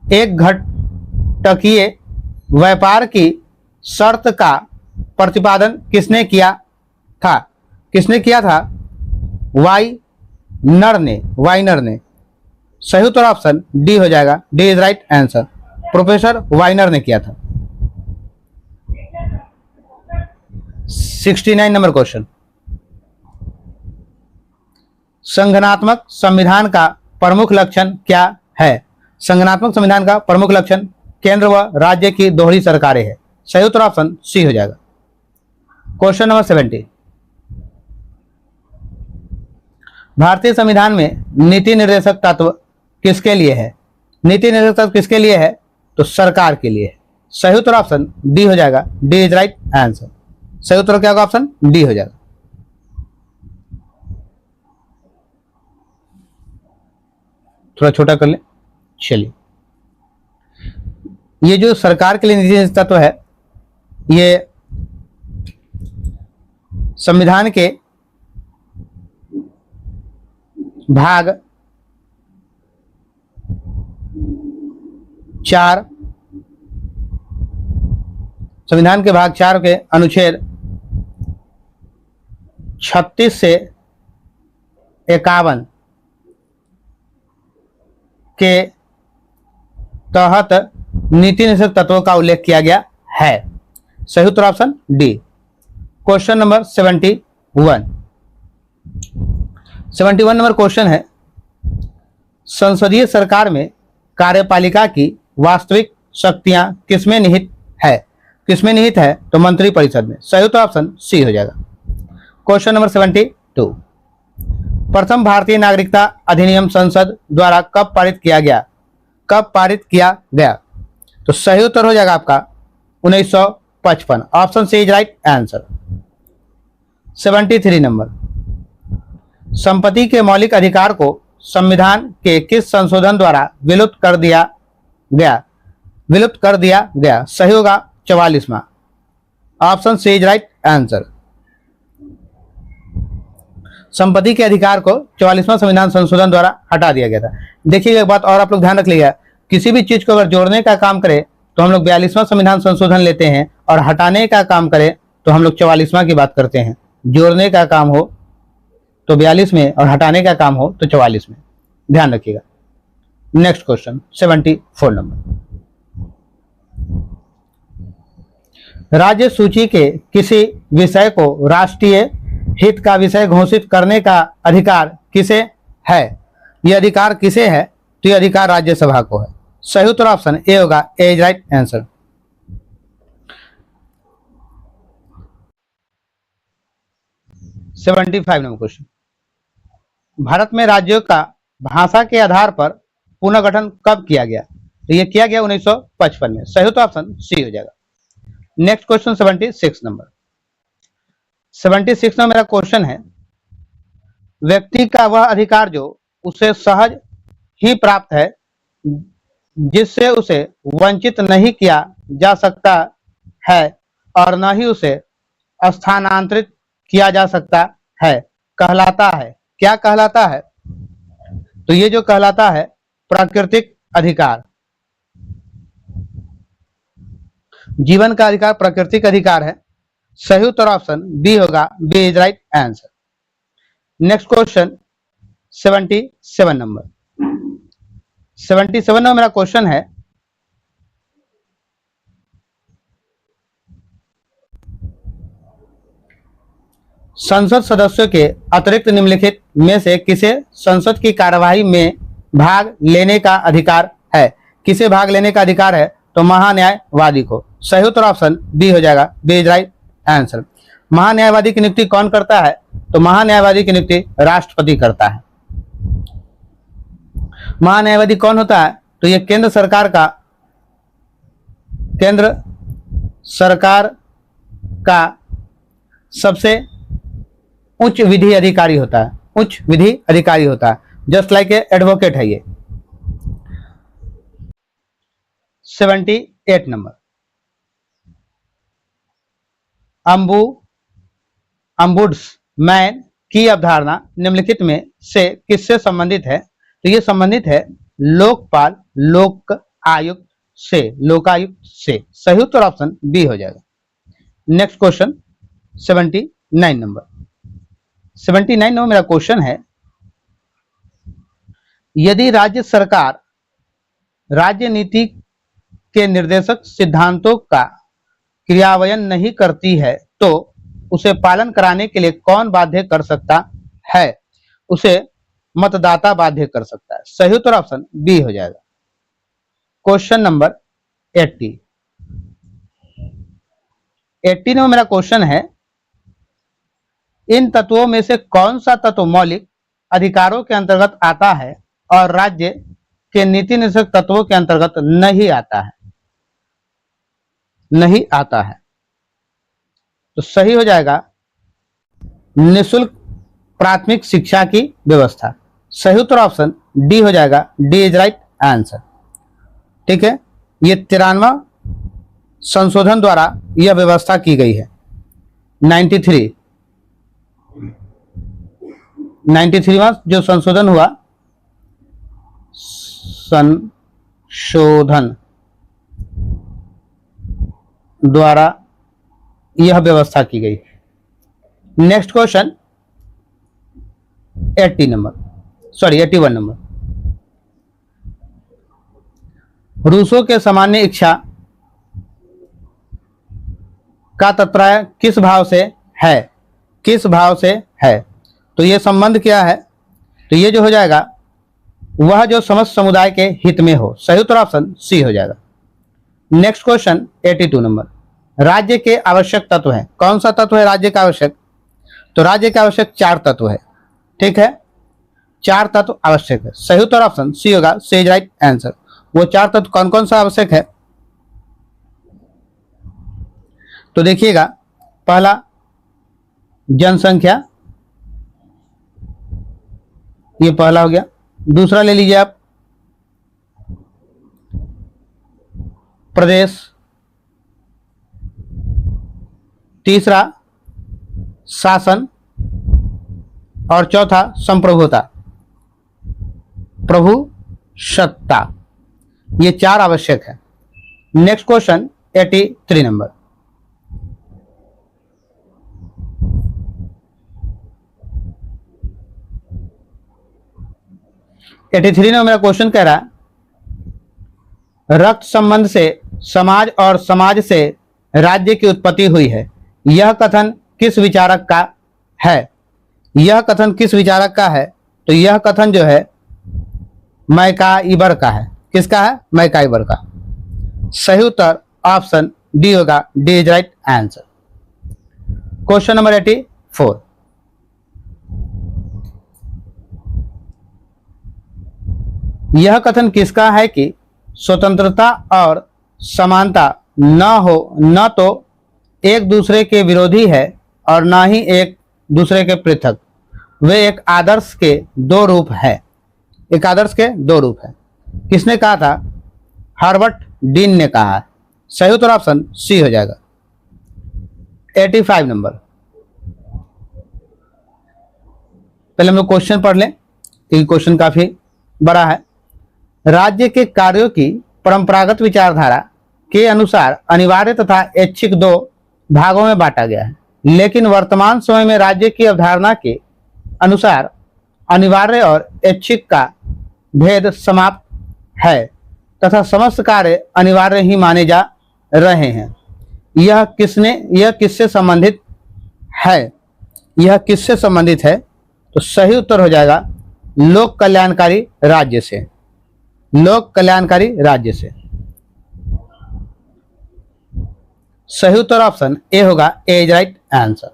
एक घटकीय व्यापार की शर्त का प्रतिपादन किसने किया था? किसने किया था? वाइनर ने। सही उत्तर ऑप्शन डी हो जाएगा, D is right answer. Professor Weiner ने किया था। 69 नंबर क्वेश्चन। संगठनात्मक संविधान का प्रमुख लक्षण क्या है? संगठनात्मक संविधान का प्रमुख लक्षण केंद्र व राज्य की दोहरी सरकारें है। सही उत्तर ऑप्शन सी हो जाएगा। Question number 70। भारतीय संविधान में नीति निर्देशक तत्व किसके लिए है? नीति निर्देशक तत्व किसके लिए है? तो सरकार के लिए है। सही उत्तर ऑप्शन डी हो जाएगा, डी इज राइट आंसर। सही उत्तर क्या होगा? ऑप्शन डी हो जाएगा। थोड़ा छोटा कर ले। चलिए, ये जो सरकार के लिए नीति निर्देशक तत्व है, ये संविधान के भाग 4, संविधान के भाग 4 के अनुच्छेद 36 से 51 के तहत नीति निर्देशक तत्वों का उल्लेख किया गया है। सही उत्तर option D. Question number 71। 71 number question है, संसदीय सरकार में कार्यपालिका की वास्तविक शक्तियां किसमें निहित है? किसमें निहित है? तो मंत्रिपरिषद में। सही उत्तर ऑप्शन सी हो जाएगा। Question number 72। प्रथम भारतीय नागरिकता अधिनियम संसद द्वारा कब पारित किया गया? कब पारित किया गया? तो सही उत्तर हो जाएगा आपका 1955। Option C is right answer. 73 number. संपत्ति के मौलिक अधिकार को संविधान के किस संशोधन द्वारा विलुप्त कर दिया गया? सही होगा 44वां। Option C is right answer. संपत्ति के अधिकार को 44वां संविधान संशोधन द्वारा हटा दिया गया था। देखिएगा एक बात और आप लोग ध्यान रख लीजिएगा, किसी भी चीज को अगर जोड़ने का काम करे तो हम लोग 42वां संविधान संशोधन लेते हैं, और हटाने का काम करे तो हम लोग 44वां की बात करते हैं। जोड़ने का काम हो तो 42 में और हटाने का काम हो तो 44 में। ध्यान रखिएगा। Next question 74 number. राज्य सूची के किसी विषय को राष्ट्रीय हित का विषय घोषित करने का अधिकार किसे है? यह अधिकार किसे है? तो यह अधिकार राज्यसभा को है। सही उत्तर ऑप्शन ए होगा, A is right answer. Seventy 75 number question. Bharat में राज्यों का भाषा के आधार पर पुनर्गठन कब किया गया? तो यह किया गया 1955 में। सही उत्तर ऑप्शन सी हो जाएगा। Next question 76 number. 76 में मेरा क्वेश्चन है, व्यक्ति का वह अधिकार जो उसे सहज ही प्राप्त है, जिससे उसे वंचित नहीं किया जा सकता है और न ही उसे स्थानांतरित किया जा सकता है, कहलाता है। क्या कहलाता है? तो ये जो कहलाता है प्राकृतिक अधिकार। जीवन का अधिकार प्राकृतिक अधिकार है। सही उत्तर ऑप्शन बी होगा, B is right answer. Next question 77 number. 77 number मेरा क्वेश्चन है, संसद सदस्यों के अतिरिक्त निम्नलिखित में से किसे संसद की कार्यवाही में भाग लेने का अधिकार है? किसे भाग लेने का अधिकार है? तो महान्यायवादी को। सही उत्तर ऑप्शन बी हो जाएगा, बी इज राइट आंसर। महान्यायवादी की नियुक्ति कौन करता है? तो महान्यायवादी की नियुक्ति राष्ट्रपति करता है। महान्यायवादी कौन होता है? तो ये केंद्र सरकार का सबसे उच्च विधि अधिकारी होता है, उच्च विधि अधिकारी होता है, जस्ट लाइक ए एडवोकेट है ये। 78 नंबर, ombudsman की अवधारणा निम्नलिखित में से किससे संबंधित है? तो ये संबंधित है लोकपाल, लोक आयुक्त से, लोकायुक्त से। सही उत्तर ऑप्शन बी हो जाएगा। Next question 79 number. 79 नंबर मेरा क्वेश्चन है, यदि राज्य सरकार राज्य नीति के निर्देशक सिद्धांतों का क्रियान्वयन नहीं करती है तो उसे पालन कराने के लिए कौन बाध्य कर सकता है? उसे मतदाता बाध्य कर सकता है। सही उत्तर ऑप्शन बी हो जाएगा। Question number 80। 80 नंबर मेरा क्वेश्चन है, इन तत्वों में से कौन सा तत्व मौलिक अधिकारों के अंतर्गत आता है और राज्य के नीति निर्देशक तत्वों के अंतर्गत नहीं आता है? नहीं आता है तो सही हो जाएगा निःशुल्क प्राथमिक शिक्षा की व्यवस्था। सही उत्तर ऑप्शन डी हो जाएगा, डी इज राइट आंसर। ठीक है, ये 93वां संशोधन द्वारा यह व्यवस्था की गई है। 93वां जो संशोधन हुआ, संशोधन द्वारा यह व्यवस्था की गई। Next question 81 number. रूसों के सामान्य इच्छा का तात्पर्य किस भाव से है? किस भाव से है? तो ये संबंध क्या है? तो ये जो हो जाएगा वह जो समस्त समुदाय के हित में हो। सही उत्तर ऑप्शन सी हो जाएगा। नेक्स्ट क्वेश्चन 82 नंबर, राज्य के आवश्यक तत्व हैं। कौन सा तत्व है राज्य का आवश्यक? तो राज्य का आवश्यक 4 तत्व है। ठीक है, 4 तत्व आवश्यक है। सही उत्तर ऑप्शन सी होगा, सी इज राइट आंसर। वो 4 तत्व कौन कौन सा आवश्यक है? तो देखिएगा, पहला जनसंख्या, ये पहला हो गया। दूसरा ले लीजिए आप प्रदेश, तीसरा शासन और चौथा संप्रभुता, प्रभु सत्ता। ये 4 आवश्यक है। नेक्स्ट क्वेश्चन 83 नंबर, मेरा क्वेश्चन कह रहा है, रक्त संबंध से समाज और समाज से राज्य की उत्पत्ति हुई है। यह कथन किस विचारक का है? यह कथन किस विचारक का है? तो यह कथन जो है मैकाइबर का है। किसका है? मैकाइबर का। सही उत्तर ऑप्शन डी होगा, D is right answer. Question number 84, यह कथन किसका है कि स्वतंत्रता और समानता न तो एक दूसरे के विरोधी है और न ही एक दूसरे के पृथक, वे एक आदर्श के 2 रूप है। एक आदर्श के 2 रूप है। किसने कहा था? हार्वर्ड डीन ने कहा है। सही उत्तर ऑप्शन सी हो जाएगा। 85 नंबर, पहले हम लोग क्वेश्चन पढ़ लें क्योंकि क्वेश्चन काफी बड़ा है। राज्य के कार्यों की परंपरागत विचारधारा के अनुसार अनिवार्य तथा ऐच्छिक 2 भागों में बांटा गया है, लेकिन वर्तमान समय में राज्य की अवधारणा के अनुसार अनिवार्य और ऐच्छिक का भेद समाप्त है तथा समस्त कार्य अनिवार्य ही माने जा रहे हैं। यह किससे संबंधित है? यह किससे संबंधित है? तो सही उत्तर हो जाएगा लोक कल्याणकारी राज्य से। लोक कल्याणकारी राज्य से सही उत्तर ऑप्शन ए होगा, A is right answer.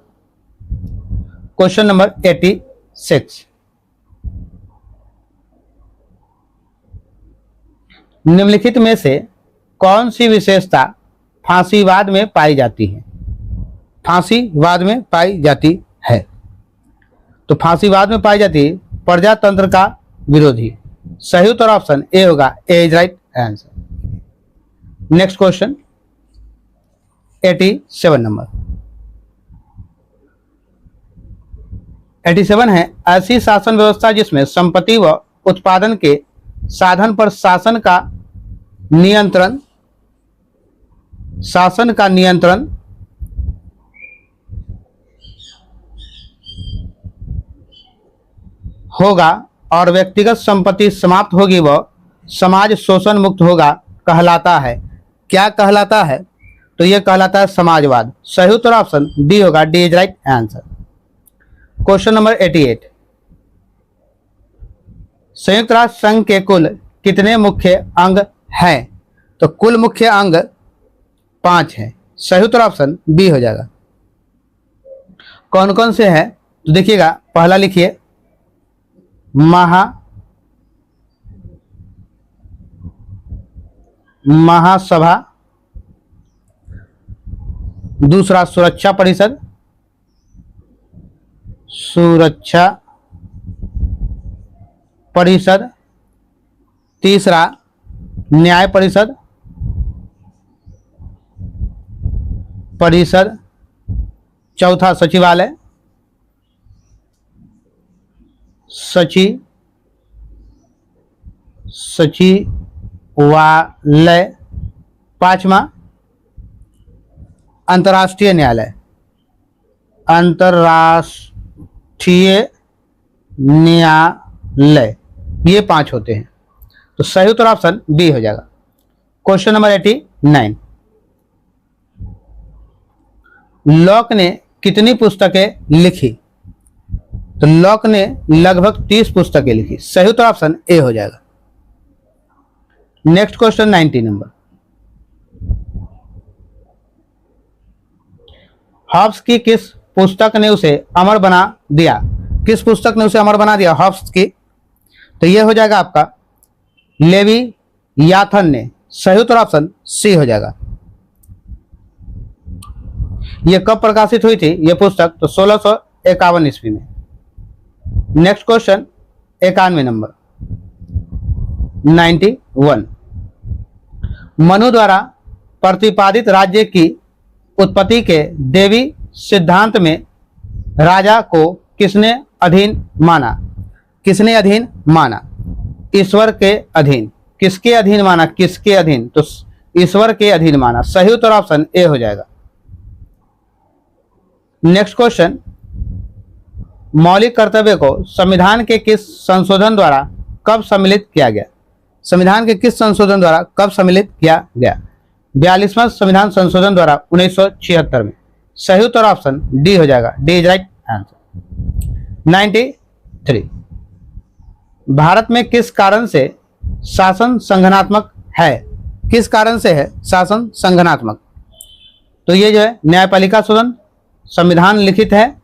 Question number 86, निम्नलिखित में से कौन सी विशेषता फांसीवाद में पाई जाती है? फांसीवाद में पाई जाती है। तो फांसीवाद में पाई जाती है प्रजातंत्र का विरोधी। सही उत्तर ऑप्शन ए होगा, A is right answer. Next question 87 number. 87 है, ऐसी शासन व्यवस्था जिसमें संपत्ति व उत्पादन के साधन पर शासन का नियंत्रण होगा और व्यक्तिगत संपत्ति समाप्त होगी व समाज शोषण मुक्त होगा, कहलाता है। क्या कहलाता है? तो यह कहलाता है समाजवाद। सही उत्तर ऑप्शन डी होगा, D is right answer. Question number 88, संयुक्त राष्ट्र संघ के कुल कितने मुख्य अंग हैं? तो कुल मुख्य अंग 5 हैं। सही उत्तर ऑप्शन बी हो जाएगा। कौन कौन से हैं? तो देखिएगा, पहला लिखिए महासभा, दूसरा सुरक्षा परिषद, तीसरा न्याय परिषद, चौथा सचिवालय, सचिवालय, पांचवा अंतर्राष्ट्रीय न्यायालय, ये 5 होते हैं। तो सही उत्तर ऑप्शन बी हो जाएगा। क्वेश्चन नंबर 89, लॉक ने कितनी पुस्तकें लिखी? तो लॉक ने लगभग 30 पुस्तकें लिखी। सही उत्तर ऑप्शन ए हो जाएगा। नेक्स्ट क्वेश्चन 90 नंबर, हॉब्स की किस पुस्तक ने उसे अमर बना दिया? किस पुस्तक ने उसे अमर बना दिया हॉब्स की? तो यह हो जाएगा आपका लेवियाथन ने। सही उत्तर ऑप्शन सी हो जाएगा। यह कब प्रकाशित हुई थी यह पुस्तक? तो 1651 ईस्वी में। नेक्स्ट क्वेश्चन 91 नंबर 91, मनु द्वारा प्रतिपादित राज्य की उत्पत्ति के देवी सिद्धांत में राजा को किसने अधीन माना? किसने अधीन माना? ईश्वर के अधीन। किसके अधीन माना? किसके अधीन? तो ईश्वर के अधीन माना। सही उत्तर ऑप्शन ए हो जाएगा। नेक्स्ट क्वेश्चन, मौलिक कर्तव्य को संविधान के किस संशोधन द्वारा कब सम्मिलित किया गया? संविधान के किस संशोधन द्वारा कब सम्मिलित किया गया? 42वां संविधान संशोधन द्वारा 1976 में। सही उत्तर ऑप्शन डी हो जाएगा, D is right answer. 93, Bharat में किस कारण से शासन संगठनात्मक है? किस कारण से है शासन संगठनात्मक? तो ये जो है न्यायपालिका शोधन, संविधान लिखित है,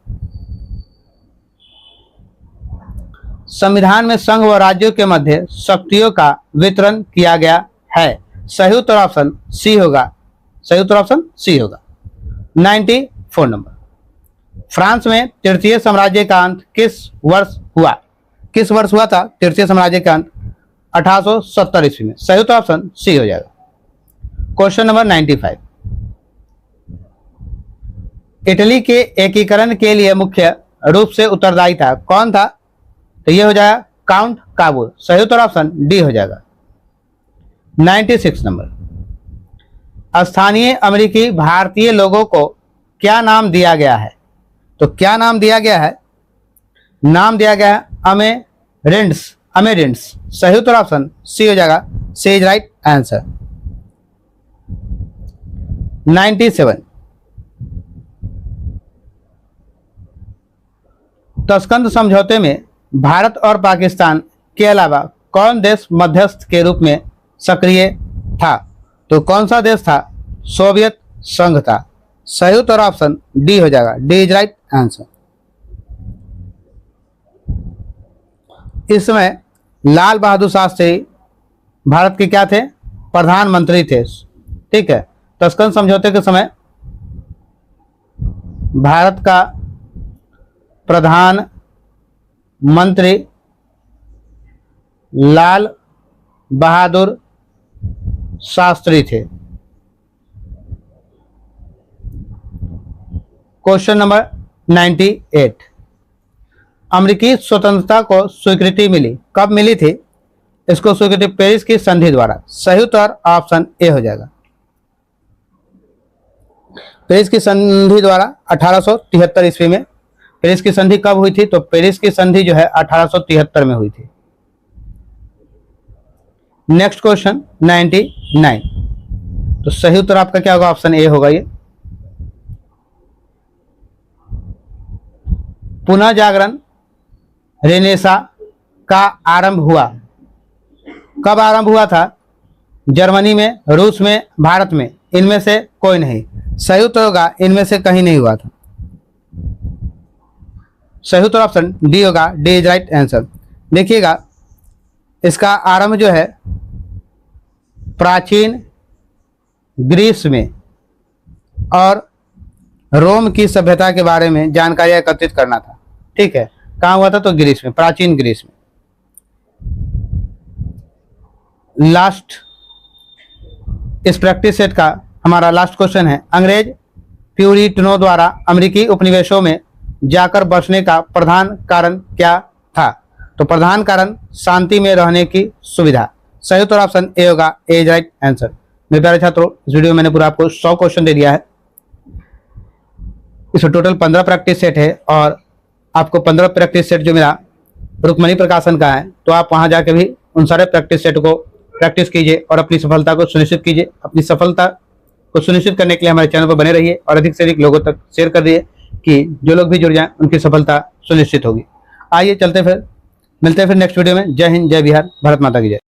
संविधान में संघ व राज्यों के मध्य शक्तियों का वितरण किया गया है। सही उत्तर ऑप्शन सी होगा। सही उत्तर ऑप्शन सी होगा। 94 नंबर, फ्रांस में तृतीय साम्राज्य का अंत किस वर्ष हुआ? किस वर्ष हुआ था तृतीय साम्राज्य का अंत? 1870 ईस्वी में। सही उत्तर ऑप्शन सी हो जाएगा। क्वेश्चन नंबर 95, इटली के एकीकरण के लिए मुख्य रूप से उत्तरदायी था कौन था? तो यह हो जाएगा काउंट काबुल। सही उत्तर ऑप्शन डी हो जाएगा। 96 नंबर, स्थानीय अमेरिकी भारतीय लोगों को क्या नाम दिया गया है? तो क्या नाम दिया गया है? नाम दिया गया है अमेरेंट्स, अमेरेंट्स। सही उत्तर ऑप्शन सी हो जाएगा, सी इज राइट आंसर। 97। तस्कंद समझौते में भारत और पाकिस्तान के अलावा कौन देश मध्यस्थ के रूप में सक्रिय था? तो कौन सा देश था? सोवियत संघ था। सही उत्तर ऑप्शन डी हो जाएगा, डी इज राइट आंसर। इस समय लाल बहादुर शास्त्री भारत के क्या थे? प्रधानमंत्री थे। ठीक है, तस्कंद समझौते के समय भारत का प्रधान मंत्री लाल बहादुर शास्त्री थे। Question number 98। अमेरिकी स्वतंत्रता को स्वीकृति मिली, कब मिली थी? इसको स्वीकृति पेरिस की संधि द्वारा। सही उत्तर ऑप्शन ए हो जाएगा, पेरिस की संधि द्वारा 1873 ईस्वी में। पेरिस की संधि कब हुई थी? तो पेरिस की संधि जो है 1873 में हुई थी। Next question 99। तो सही उत्तर आपका क्या होगा? ऑप्शन ए होगा ये। पुनः जागरण रेनेसा का आरंभ हुआ, कब आरंभ हुआ था? जर्मनी में, रूस में, भारत में, इनमें से कोई नहीं। सही उत्तर होगा इनमें से कहीं नहीं हुआ था। सही उत्तर ऑप्शन डी होगा, डी इज राइट आंसर। देखिएगा, इसका आरंभ जो है प्राचीन ग्रीस में और रोम की सभ्यता के बारे में जानकारी एकत्रित करना था। ठीक है, कहाँ हुआ था? तो ग्रीस में, प्राचीन ग्रीस में। लास्ट इस प्रैक्टिस सेट का हमारा लास्ट क्वेश्चन है, अंग्रेज प्यूरिटनों द्वारा अमेरिकी उपनिवेशों में जाकर बसने का प्रधान कारण क्या था? तो प्रधान कारण शांति में रहने की सुविधा। सही उत्तर ऑप्शन ए होगा, ए इज राइट आंसर। मेरे प्यारे छात्रों, इस वीडियो में मैंने पूरा आपको 100 क्वेश्चन दे दिया है। इसमें टोटल 15 प्रैक्टिस सेट है और आपको 15 प्रैक्टिस सेट जो मेरा रुक्मणी प्रकाशन का है, तो आप वहां जाके भी उन सारे प्रैक्टिस सेट को प्रैक्टिस कीजिए और अपनी सफलता को सुनिश्चित कीजिए। अपनी सफलता को सुनिश्चित करने के लिए हमारे चैनल पर बने रहिए और अधिक से अधिक लोगों तक शेयर कर दिए कि जो लोग भी जुड़ जाएं उनकी सफलता सुनिश्चित होगी। आइए चलते फिर मिलते हैं फिर नेक्स्ट वीडियो में। जय हिंद, जय बिहार, भारत माता की जय।